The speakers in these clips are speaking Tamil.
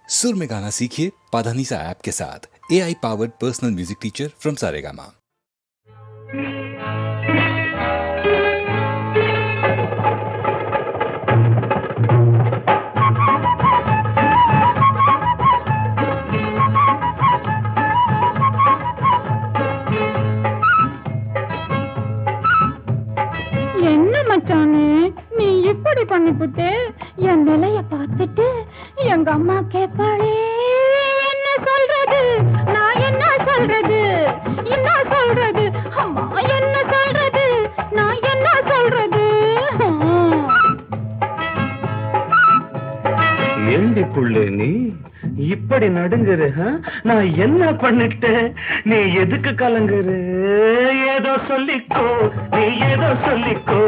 सुर में गाना सीखिए पाधानीसा ऐप के साथ। AI powered personal music teacher from Saregama. என்ன மச்சானே நீ இப்படி பண்ணிப்புட்டு என் நிலைய பார்த்துட்டு எங்க அம்மா கேட்பாளே என்ன சொல்றது நான் என்ன சொல்றது என்ன சொல்றது அம்மா என்ன சொல்றது நான் என்ன சொல்றது ஏண்டி புள்ளே நீ இப்படி நடுங்குற? நான் என்ன பண்ணிட்டேன்? நீ எதுக்கு கலங்குற? ஏதோ சொல்லிக்கோ, நீ ஏதோ சொல்லிக்கோ,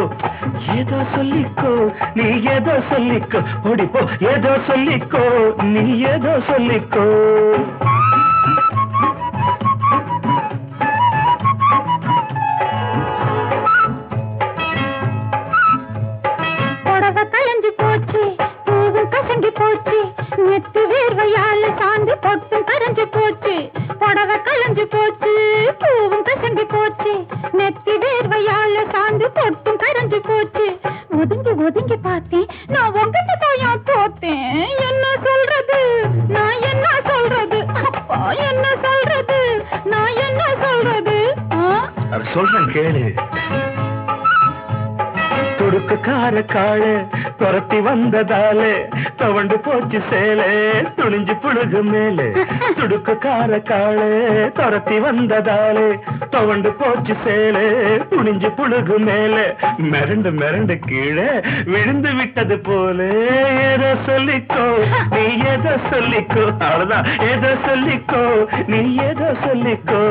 ஏதோ சொல்லிக்கோ, நீ ஏதோ சொல்லிக்கோ, ஓடிப்போ, ஏதோ சொல்லிக்கோ, நீ ஏதோ சொல்லிக்கோ. புடவை கலைஞ்சு போச்சு, பூவு கசங்கி போச்சு, நெத்து வேர்வையால சாந்து பொட்டும் கரைஞ்சு போச்சு. புடவை கலைஞ்சு போச்சு, பூவும் கசங்கி போச்சு, நெத்தி வேர்வையால சாந்து பொட்டும் கரைஞ்சு போச்சு. ஒதுங்கி ஒதுங்கி பார்த்தேன், நான் உங்ககிட்ட தாயா தோத்தேன். என்ன சொல்றது நான் என்ன சொல்றது அப்பா என்ன சொல்றது நான் என்ன சொல்றது? சொல்றேன் கேளு. துடுக்குக்கார காளு துரத்தி வந்ததாலே தவண்டு போச்சு சேலே துணிஞ்சு புழுகு மேலே. துடுக்குக்கார காளு துரத்தி வந்ததாலே தவண்டு போச்சு சேலே துணிஞ்சு புழுகு மேலே. மிரண்டு மிரண்டு கீழே விழுந்து விட்டது போல ஏதோ சொல்லிக்கோ, நீ ஏதோ சொல்லிக்கோ, அவ்வளவுதான். ஏதோ சொல்லிக்கோ, நீ ஏதோ சொல்லிக்கோ.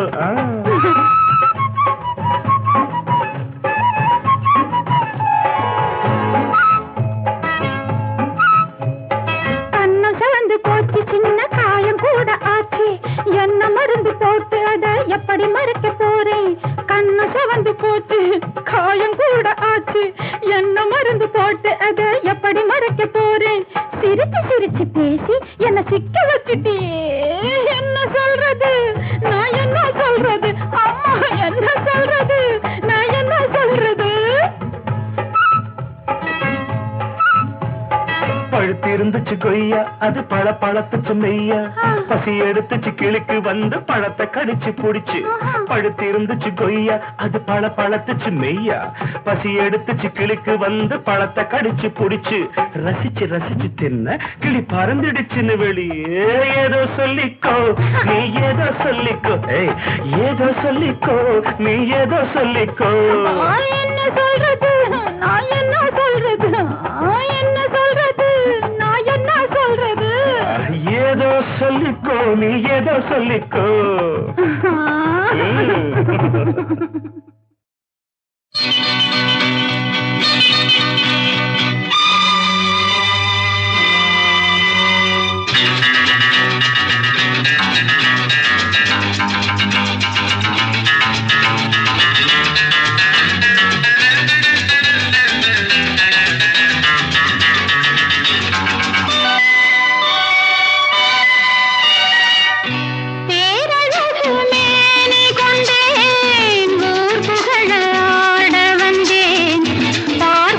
போச்சு சின்ன காயம் கூட ஆச்சு, என்ன மருந்து போட்டு அதை எப்படி மறைக்க போறேன்? கண்ணு சவந்து போச்சு காயம் கூட ஆச்சு, என்ன மருந்து போட்டு அதை எப்படி மறைக்க போறேன்? சிரிச்சு சிரிச்சு பேசி என்ன சிக்க வச்சுட்டியே. என்ன சொல்றது நான் என்ன சொல்றது அம்மா என்ன சொல்றது நான் என்ன சொல்றது? பழுத்து இருந்துச்சு கொய்யா, அது பழ பழத்துச்சு மெய்யா. பசி எடுத்துச்சு கிளிக்கு வந்து பழத்தை கடிச்சு புடிச்சு. பழுத்து இருந்துச்சு கொய்யா, அது பழ பழத்துச்சு மெய்யா. பசி எடுத்துச்சு கிளிக்கு வந்து பழத்தை கடிச்சு புடிச்சு. ரசிச்சு ரசிச்சு தின்ன கிளி பறந்துடுச்சுன்னு வெளியே. ஏதோ சொல்லிக்கோ, நீ ஏதோ சொல்லிக்கோ, ஏதோ சொல்லிக்கோ, நீ ஏதோ சொல்லிக்கோ. என்ன சொல்றது நான் என்ன சொல்றது என்ன சொல்றது நான் என்ன சொல்றது? ஏதோ சொல்லிக்கோ, நீ ஏதோ சொல்லிக்கோ. பார்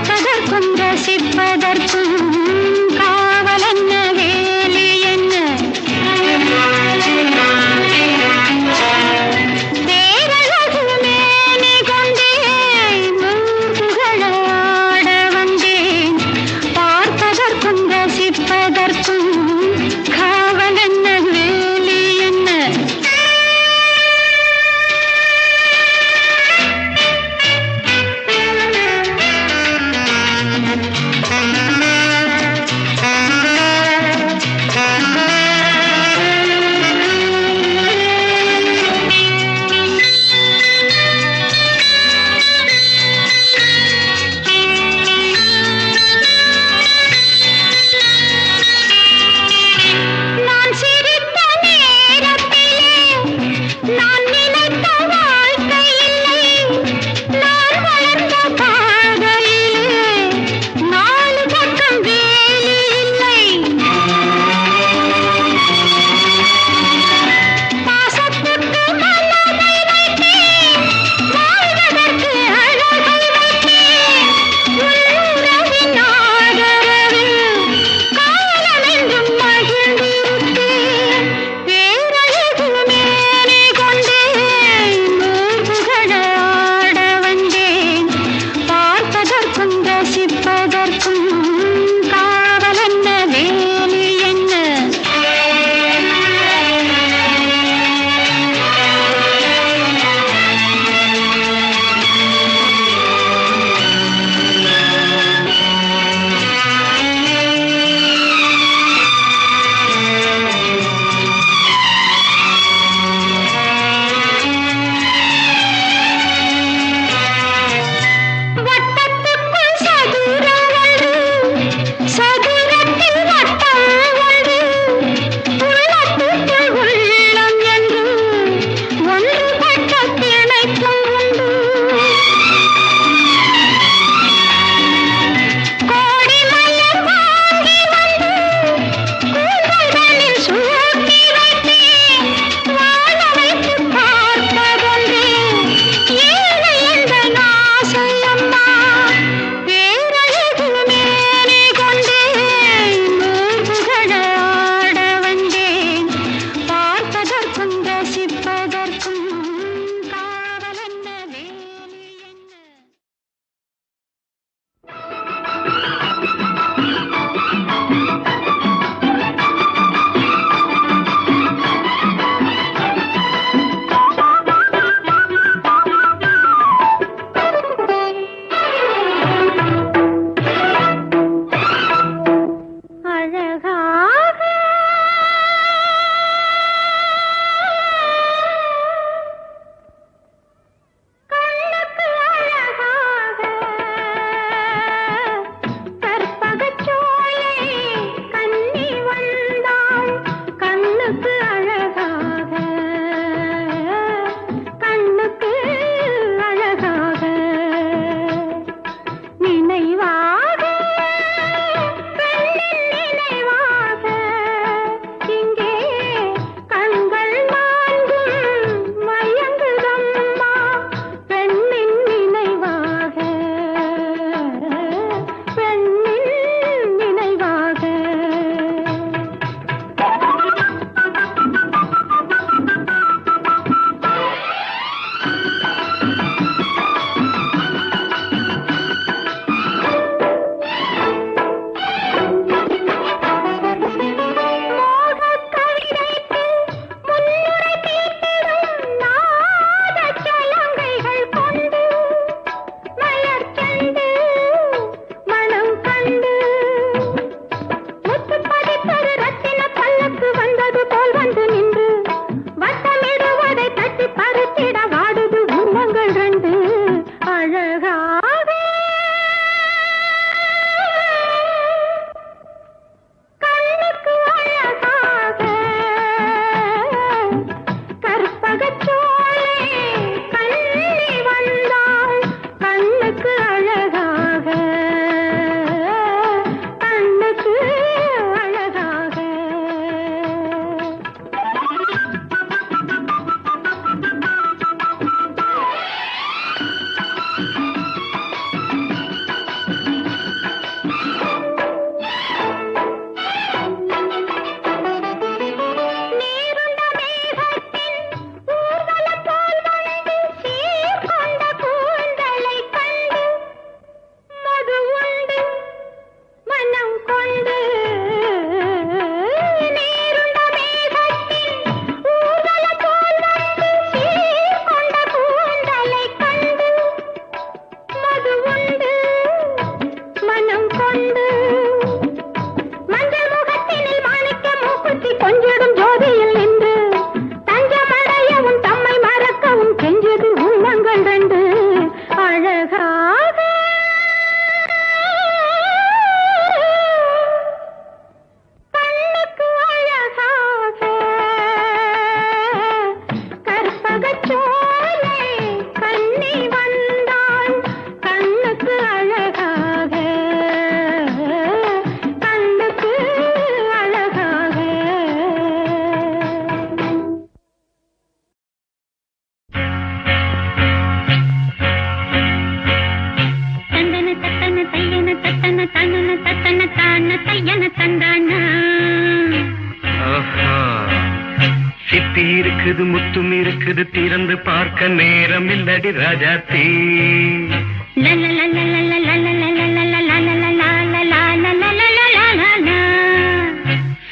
இருக்குது முத்தும் இருக்குது திறந்து பார்க்க நேரம் இல்லடி ராஜாத்தி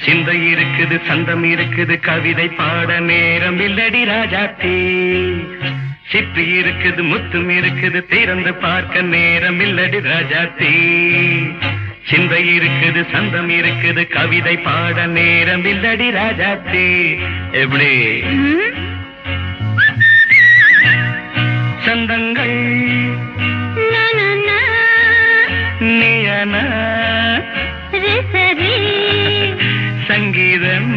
சிந்தை இருக்குது சந்தம் இருக்குது கவிதை பாட நேரம் இல்லடி ராஜாத்தி சிப்பி இருக்குது முத்தும் இருக்குது திறந்து பார்க்க நேரம் இல்லடி ராஜாத்தி சிந்தை இருக்குது சந்தம் இருக்குது கவிதை பாட நேரம் இல்லடி ராஜாத்தி எப்படி சந்தங்கள் நீயன சங்கீதம்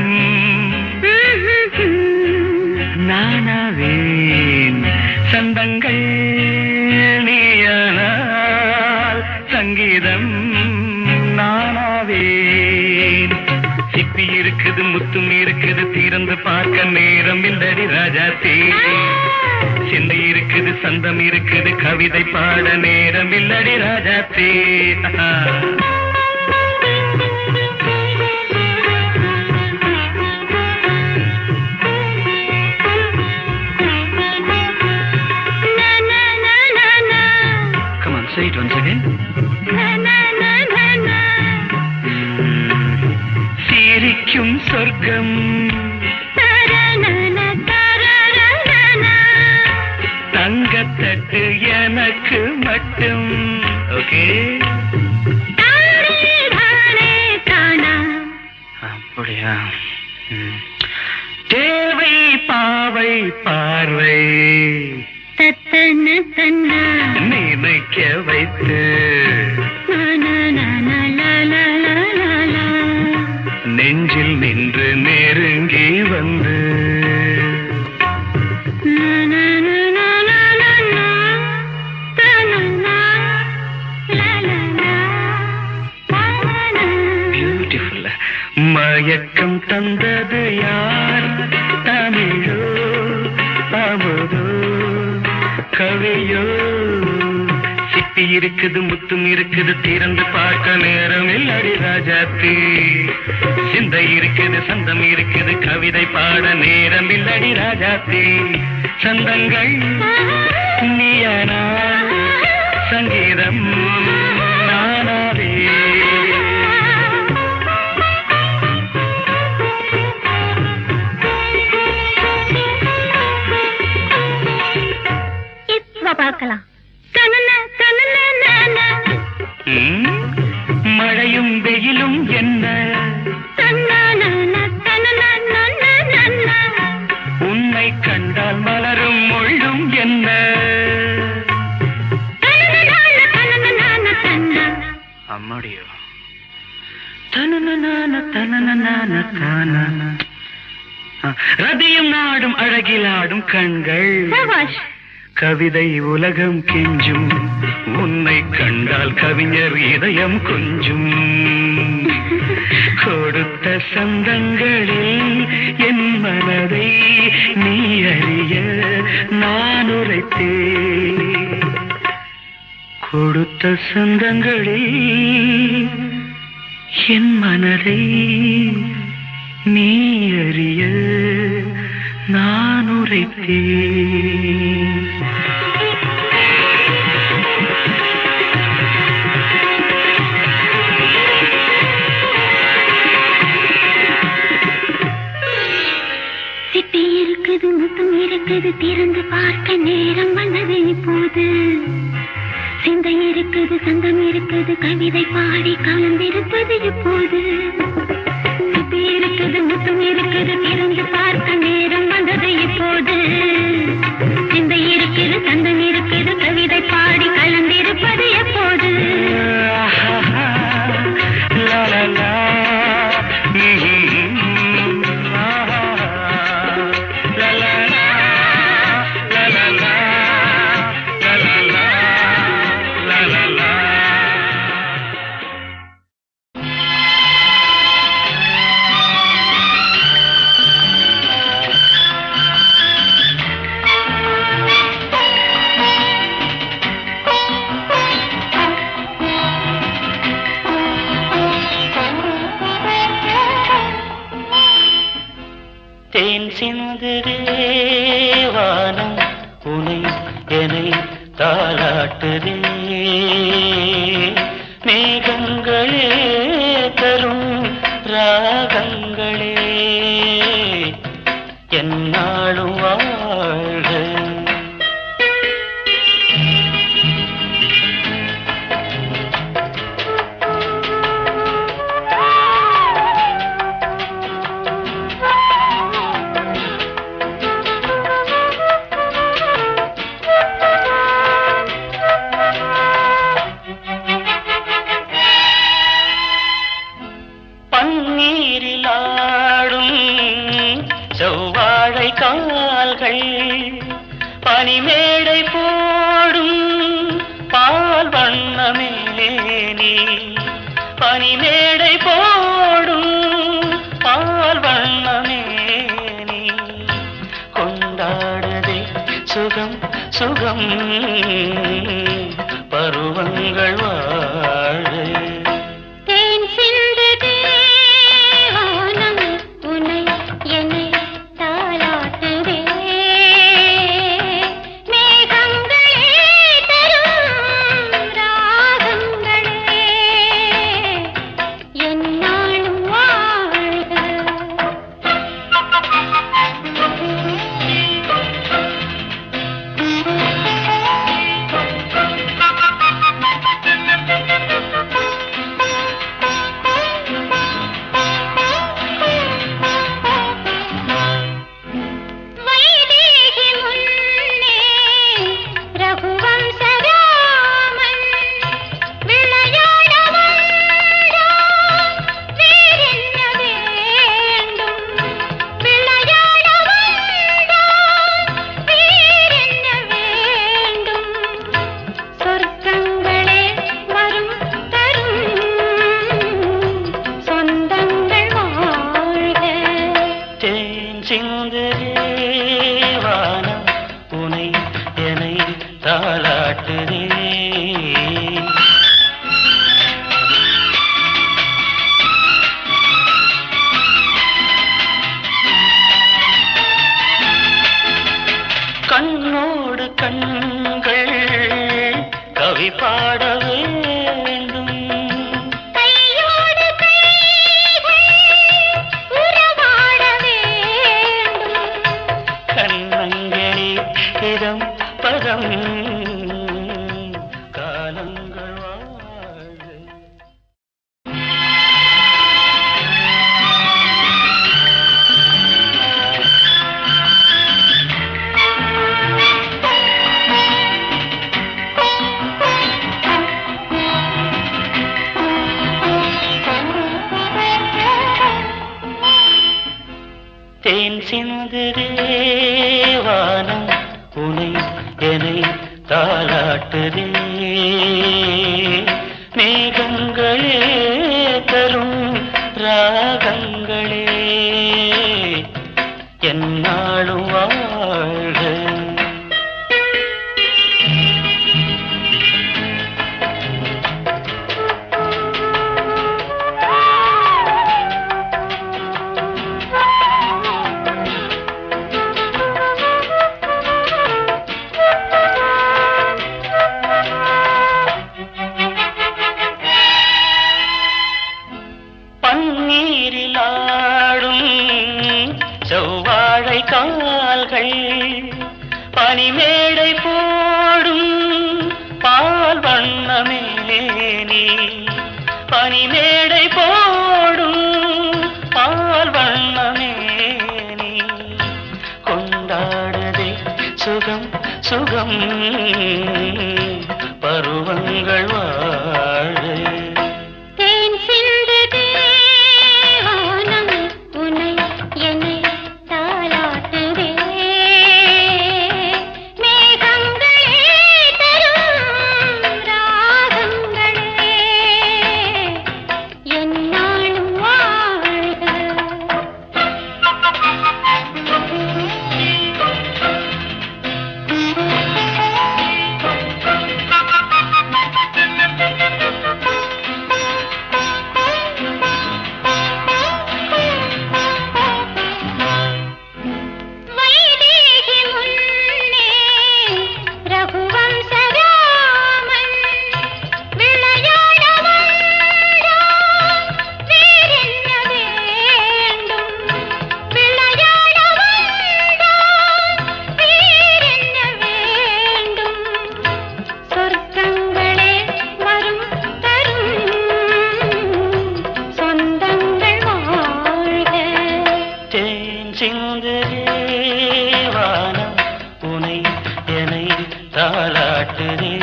நானாவேன் சந்தங்கள் நீயானால் சங்கீதம் நானாவேன் சிப்பி இருக்குது முத்தும் இருக்குது திறந்து பார்க்க நேரம் இல்லடி ராஜாத்தி சிந்தை இருக்குது சந்தம் இருக்குது கவிதை பாட நேரம் இல்லடி Rajathi Say it once again. சிரிக்கும் சொர்க்கம் தங்கத்தட்டு எனக்கு மட்டும் ஓகே அப்படியா தேவை பாவை பார்வை நினைக்க வைத்து நெஞ்சில் நின்று நெருங்கி வந்து பியூட்டிஃபுல் மயக்கம் தந்தது யார் தமிழோ அமுதோ கவியோ சிப்பி இருக்குது முத்தும் இருக்குது திறந்து பார்க்க நேரம் இல்லடி ராஜாத்தி சிந்தை இருக்குது சந்தம் இருக்குது கவிதை பாட நேரம் இல்லடி ராஜாத்தி சந்தங்கள் நீயானா சங்கீதம் நானாவே பார்க்கலாம் மழையும் வெயிலும் என்ன உன்னை கண்டால் மலரும் முள்ளும் என்ன அம்மாடியோ ரதியும் நாடும் அழகிலாடும் கண்கள் கவிதை உலகம் கெஞ்சும் உன்னை கண்டால் கவிஞர் இதயம் கொஞ்சும் கொடுத்த சந்தங்களில் என் மனதை நீ அறிய நான் உரைத்தேன் கொடுத்த சந்தங்களில் என் மனதை நீ அறிய நான் உரைத்தேன் சிட்டி இருக்குது முத்தம் இருக்குது திறந்து பார்க்க நேரம் வந்தது இப்போது சிந்தை இருக்குது சந்தம் இருக்குது கவிதை பாடி கலந்திருப்பது இப்போது சிட்டி இருக்குது முத்தம் இருக்குது திறந்து பார்க்க நேரம் வந்தது இப்போது சிந்தை இருக்குது சந்தம் இருக்குது கவிதை பாடி கலந்திருப்பது எப்போது தேன் சிந்துதே வானம் உனை என்னை தாலாட்டுதே மேகங்களே தரும் ராகங்களே என்னாலும் வாழ்க பன்னீரிலாடும் செவ்வாழை கால்கள் பனிமேடை போடும் பால் வண்ணமேனி பனிமேடை போடும் பால் வண்ணமேனி கொண்டாடுதே சுகம் சுகம் பருவங்கள் வாழ வானம் உனை என்னை தாலாட்டுதே கண்ணோடு கண்கள் கவி பாட வேண்டும் பதம் காலங்கள் வாழ தேன் சிந்துதே வானம் உனை என்னை தாலாட்டுதே மேகங்களே தரும் ராகங்களே என்னாலும் வாழ்க பன்னீரிலாடும் செவ்வாழை கால்கள் பனிமேடை போடும் பால் வண்ணமேனி பனிமேடை போடும் பால் வண்ணமேனி கொண்டாடுதே சுகம் சுகம் பருவங்கள் வாழ சிந்துதே வானம் உனை என்னை தாளாட்டுதே.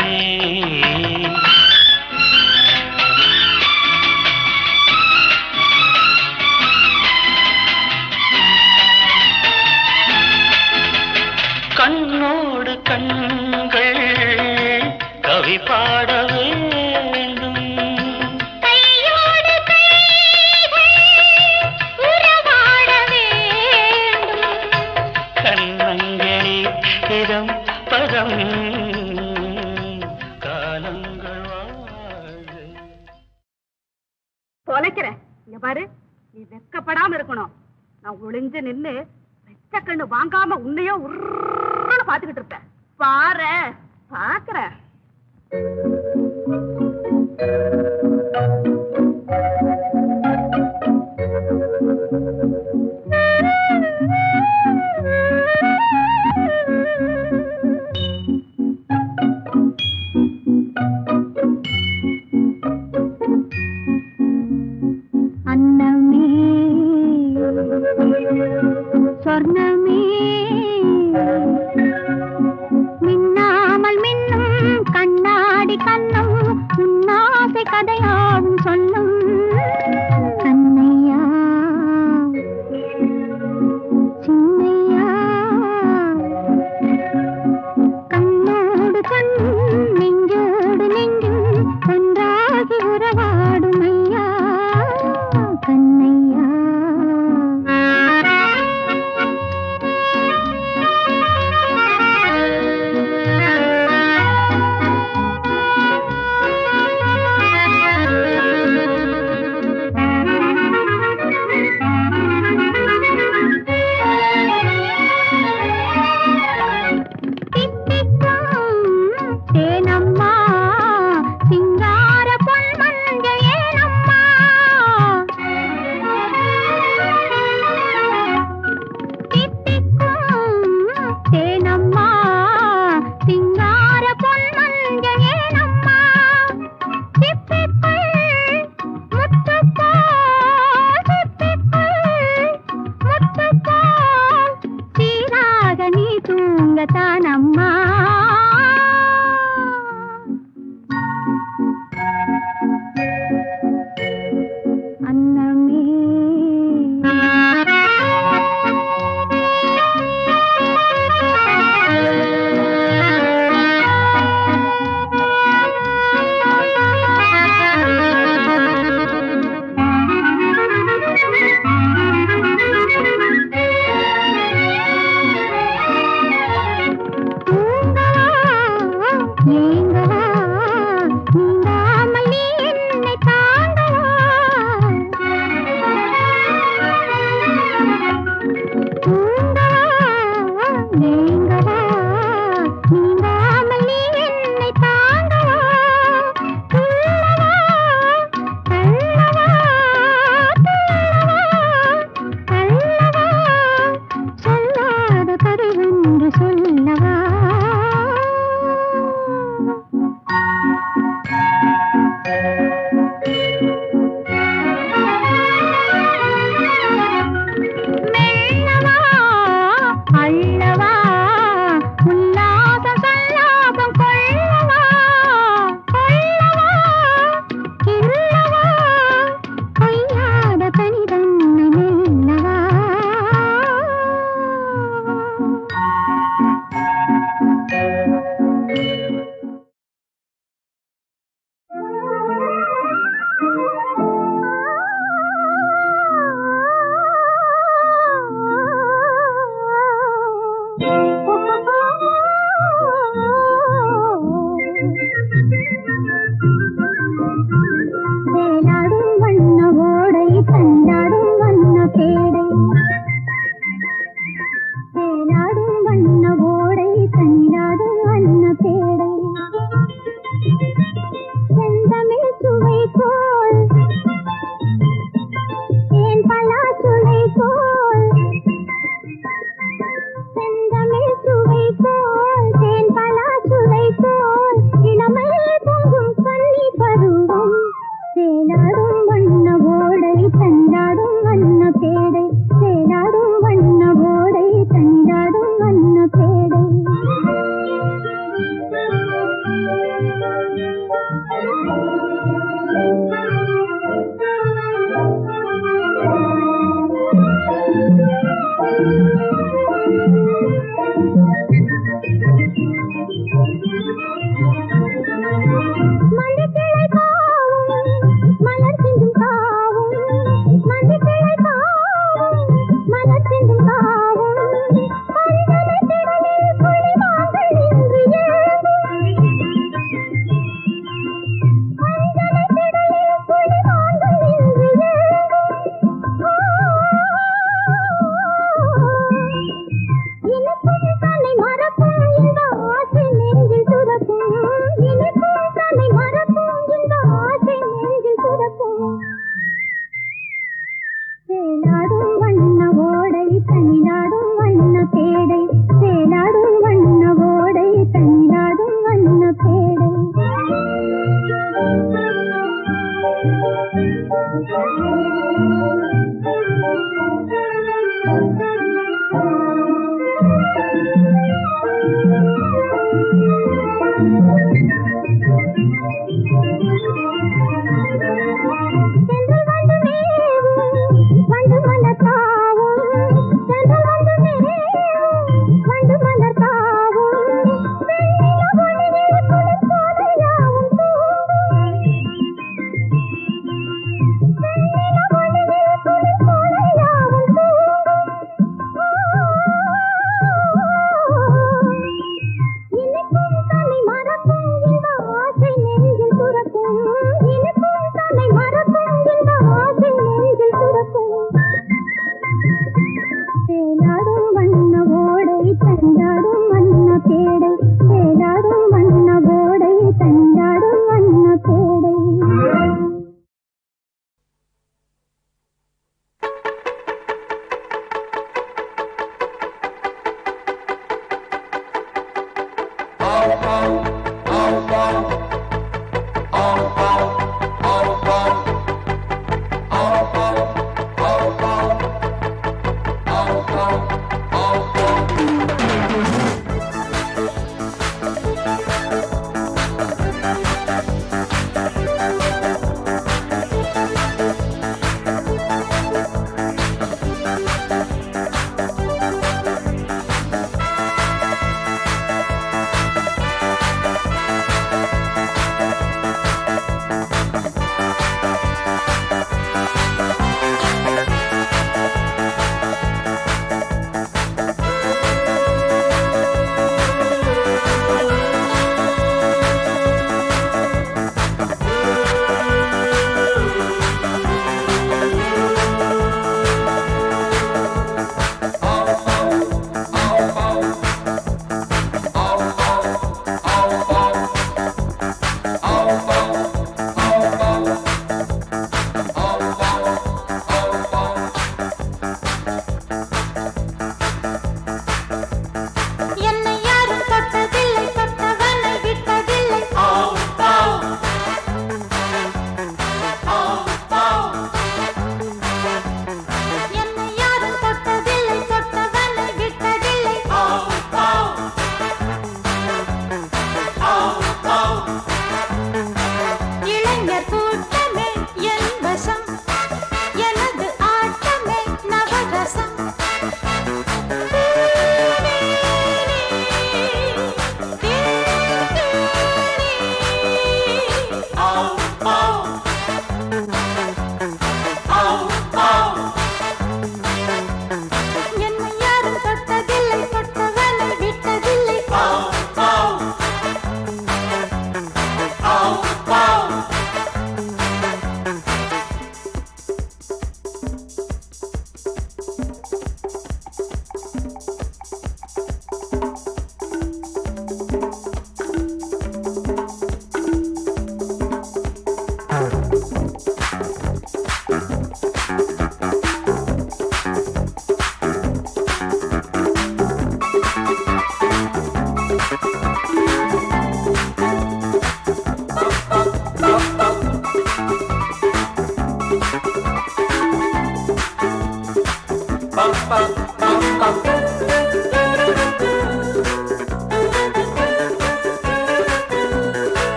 கண்ணோடு கண்கள் கவி பாட வேண்டும், கையோடு கைகள் உறவாட வேண்டும். கண்ணங்களே இதம் பதம் காலங்கள் வாழ்க. தொலைக்கிறேன். இங்க பாரு, நீ வெக்கப்படாம இருக்கணும். நான் ஒளிஞ்சு நின்னு வெச்ச கண்ணு வாங்காம உன்னையோ உருன்னு பாத்துக்கிட்டு இருப்பேன். பாரு, பாக்குறேன். அன்னமே சொர்ணமே மின்னாமல் மின்னும் கண்ணாடி கண்ணும் உன்னாசை கதையாவும் சொல்லும் கண்ணையா சின்னையா கண்ணோடு கண் நெஞ்சோடு நெஞ்சும் ஒன்றாகி உறவாடும் ஐயா கண்ணையா. தேனம்மா சிங்கார பொன் மஞ்சள் ஏனம்மா தித்திக்கும் தேனம்மா சிங்கார பொன் மஞ்சள் ஏனம்மா சிப்பிக்குள் முத்துப்போல் சிப்பிக்குள் முத்துப்போல் சீராக நீ தூங்கத்தானம்மா. அன்னமே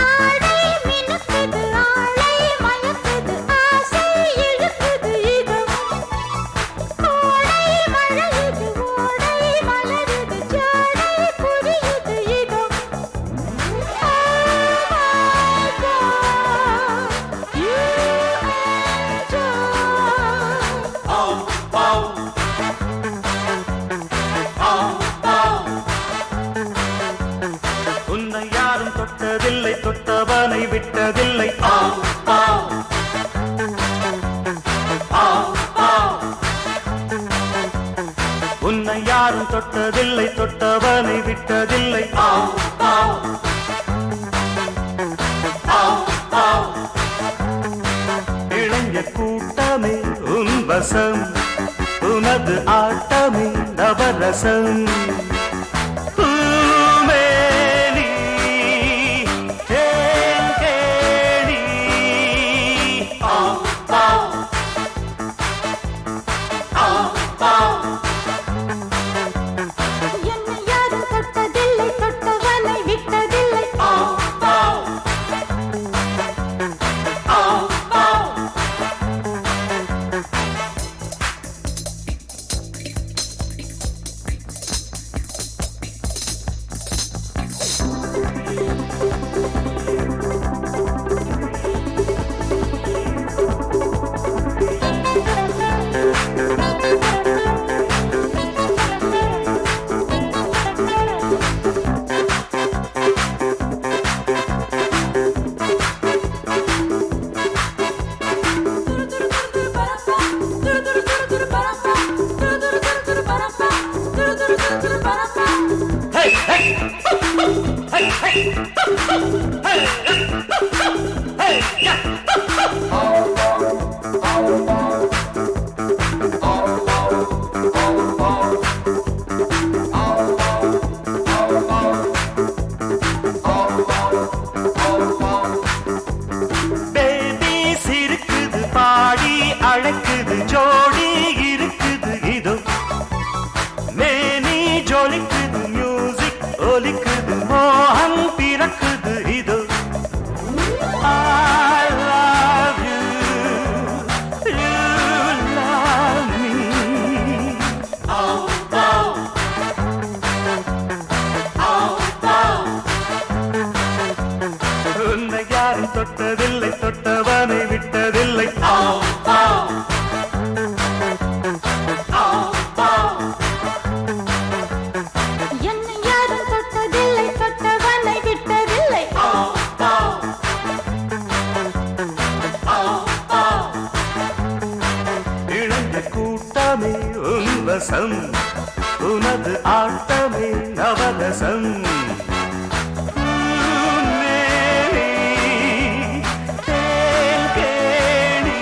ஆட தொட்டவனை விட்டதில்லை உன்னை யாரும் தொட்டதில்லை தொட்டவனை விட்டதில்லை இளைஞர் கூட்டமே உன் வசம் உனது ஆட்டமே நவரசம் பூமேனி, தேன்கேணி. என்னை யாரும் தொட்டதில்லை தொட்டவனை விட்டதில்லை பேபி சிரிக்குது பாடி அழைக்குது ஜோடி இருக்குது இதோ மேனி ஜொலிக்குது மியூசிக் ஒலிக்குது மோகன் பிறக்குது இதோ I love you, you love me. உன்னை யாரும் தொட்டதில்லை தொட்டவனை விட்டதில்லை என்னை யாரும் தொட்டதில்லை தொட்டவனை விட்டதில்லை இளைஞர் கூட்டமே உன் வசம் உனது ஆட்டமே நவரசம் பூமேனி, தேன்கேணி.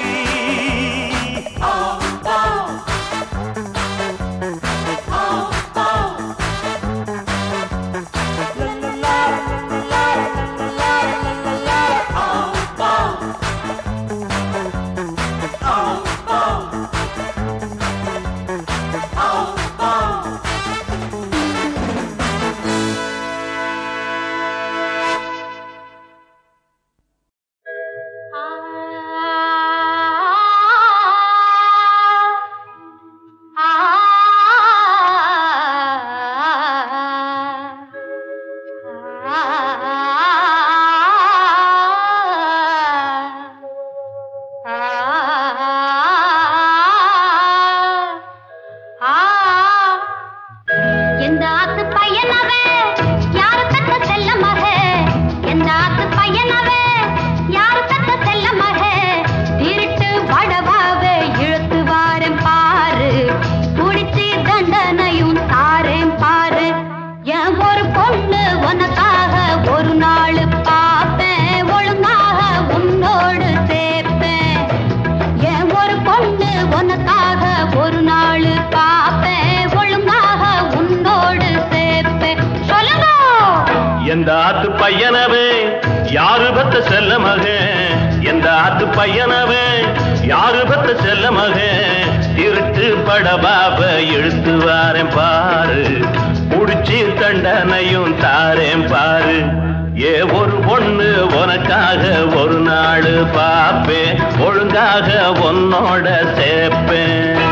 எந்த ஆத்து பையனவே யாரு தத்த செல்ல மக எந்த ஆத்து பையனவே யாரு தத்த செல்ல மக திருட்டு வடவாவே இழுத்து வாரேன் பாரு குடிச்சு தண்டனையும் தாரேன் பாரு என் ஒரு பொண்ணு உனக்காக ஒரு நாள் பாப்பேன் ஒழுங்காக உன்னோடு சேர்ப்பேன் என் ஒரு பொண்ணு உனக்காக ஒரு நாள் பாப்பேன் ஒழுங்காக உன்னோடு சேர்ப்பேன் சொல்லுங்க எந்த ஆத்து பையனவே யாரு பத்த செல்ல மகன் எந்த ஆத்து பையனவே யாரு பத்த செல்ல மகன் திருட்டு படபாப இழுத்து வாரேன் பாரு புடிச்சு தண்டனையும் தாரேன் பாரு ஏ ஒரு பொண்ணு உனக்காக ஒரு நாள் பாப்பேன் ஒழுங்காக உன்னோட சேர்ப்பேன்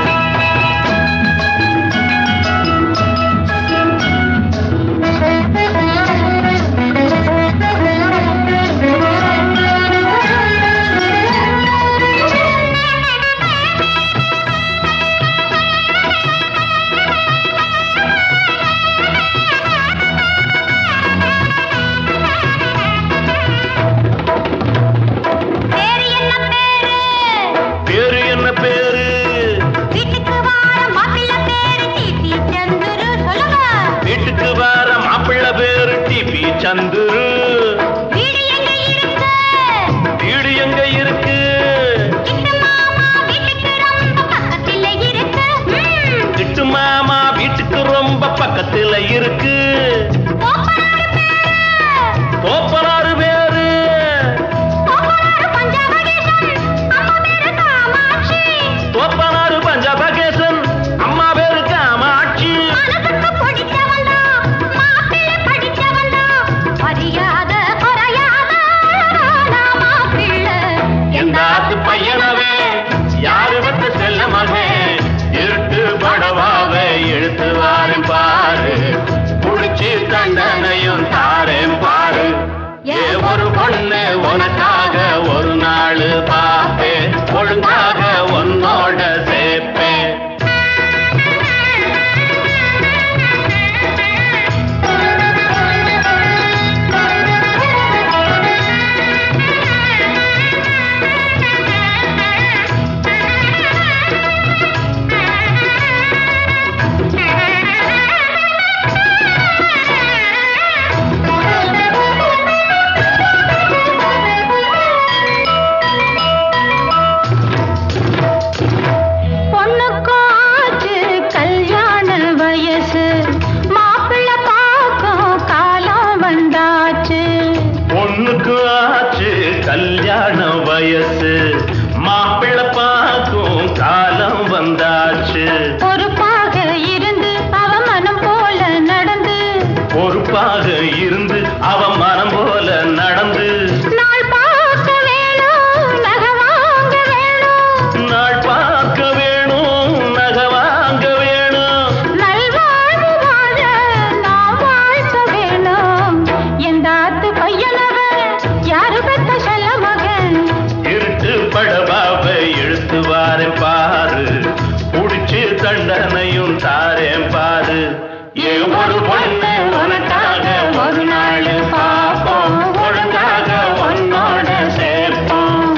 பொண்ணு உனக்காக ஒரு நாள் பார்ப்பேன், ஒழுங்காக உன்னோட சேர்ப்பேன். கல்யாண வயசு மாப்பிள்ளை பார்க்கும் காலம் வந்தாச்சு. பொறுப்பாக இருந்து அவ மனம் போல நடந்து, பொறுப்பாக இருந்து அவ மனம் போல நடந்து, நாள் பார்க்க வேணும் நகை வாங்க வேணும், நாள் பார்க்க வேணும் நகை வாங்க வேணும், நல்வாழ்வு வாழ நாம் வாழ்க்க வேணும். எந்தாத்து பையனவ யாரு பெற்ற செல்ல மகன், இருட்டு படபாவை இழுத்து வாரேன் பாரு, புடிச்சு தண்டனையும் தாரேன் பாரு. ஏன் ஒரு பொண்ணு உனக்காக ஒரு நாள் பார்ப்போம், ஒழுங்காக உன்னோட சேர்ப்போம்.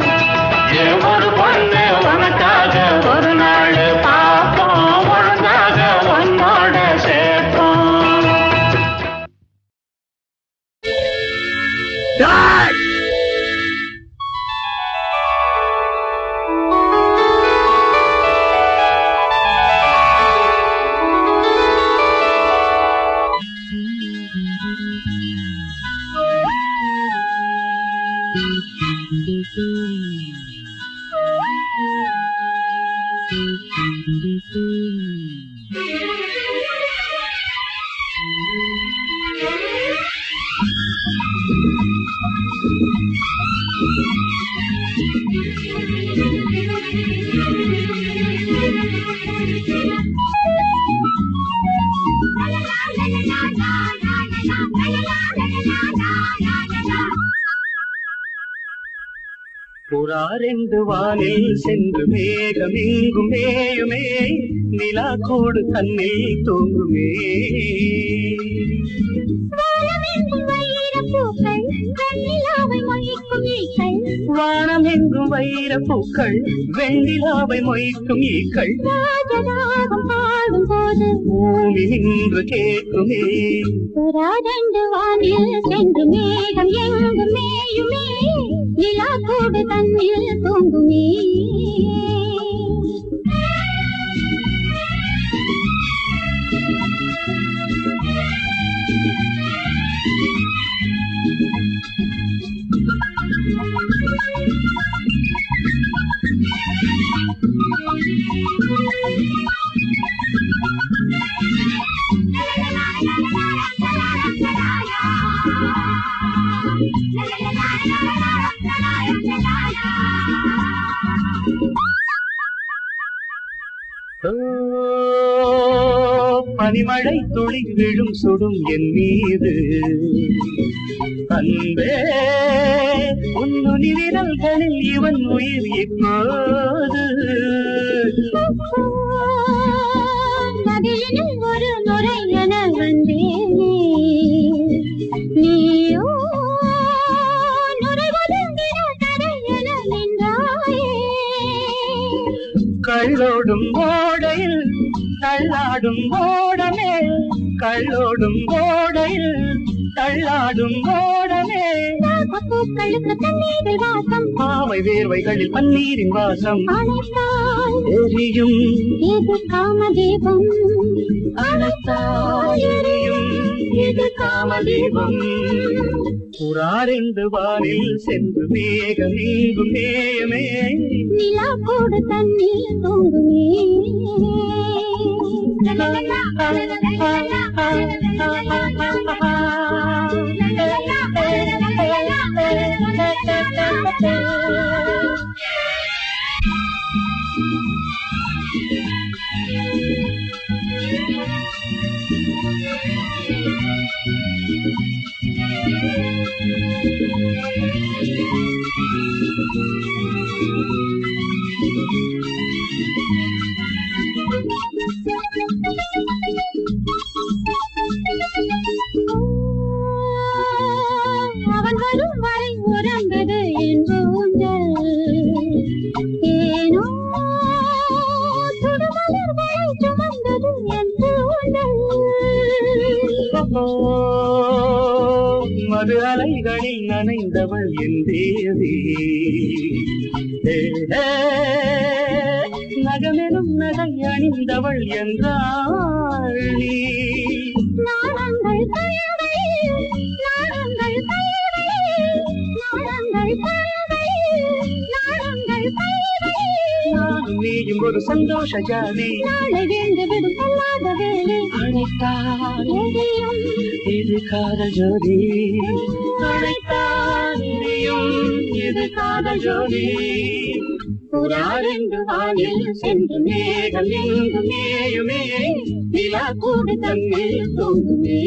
ஏன் ஒரு பொண்ணு உனக்காக ஒரு நாள் பார்ப்போம், ஒழுங்காக உன்னோட சேர்ப்போம். புறாரெண்டு வானில் சென்று மேகமெங்கும் மேயுமே, நிலா கூடு தன்னில் தூங்குமே. வானம் எங்கும் வைர பூக்கள் வெண்ணிலாவை மொய்க்கும் ஈக்கள், பாடும் போது பூமி நின்று கேட்குமே. புறாரெண்டு வானில் சென்று மேகம் எங்கும் மேயுமே, நிலா கூடு தன்னில் தூங்குமே. பனிமழை துளி விழும் சுடும் என் மீது, அன்பே உன்னுனி விரல்களில் இவன் உயிர் இப்போது. நதியினில் ஒரு நுரை என வந்தேனே, நீயோ நுரைவதுங்கிற கரை என நின்றாயே. கள்ளோடும் ஓடையில் தள்ளாடும் ஓடமே, கள்ளோடும் ஓடையில் தள்ளாடும் ஓடமே. பூக்களுக்கு தண்ணீரில் வாசம், பாவை வேர்வைகளில் பன்னீரின் வாசம். அணைத்தால் எரியும் இது காமதீபம், அணைத்தால் எரியும் இது காமதீபம். புறாரெண்டு வானில் சென்று மேகம் எங்கும் மேயமே, நிலா கூடு தண்ணீர் தூங்குமே. தேவி நகமெனும் நகை அணிந்தவள் என்றாள் நீ நாடங்கள் பழகை நாடங்கள் பழகை நாடங்கள் பழகை நாடங்கள் பழகை நானும் நீயும் ஒரு சந்தோஷ ஜாதி நாளை வேண்டு விடும் சொல்லாத வேலை அழைத்தால் எதையும் இது காதல் ஜோதி அழைத்தால் இதையும் இது காதல் ஜோதி புறாரென்று வானில் சென்று மேகம் எங்கு மேயுமே நிலா கூடு தன்னில் தூங்குமே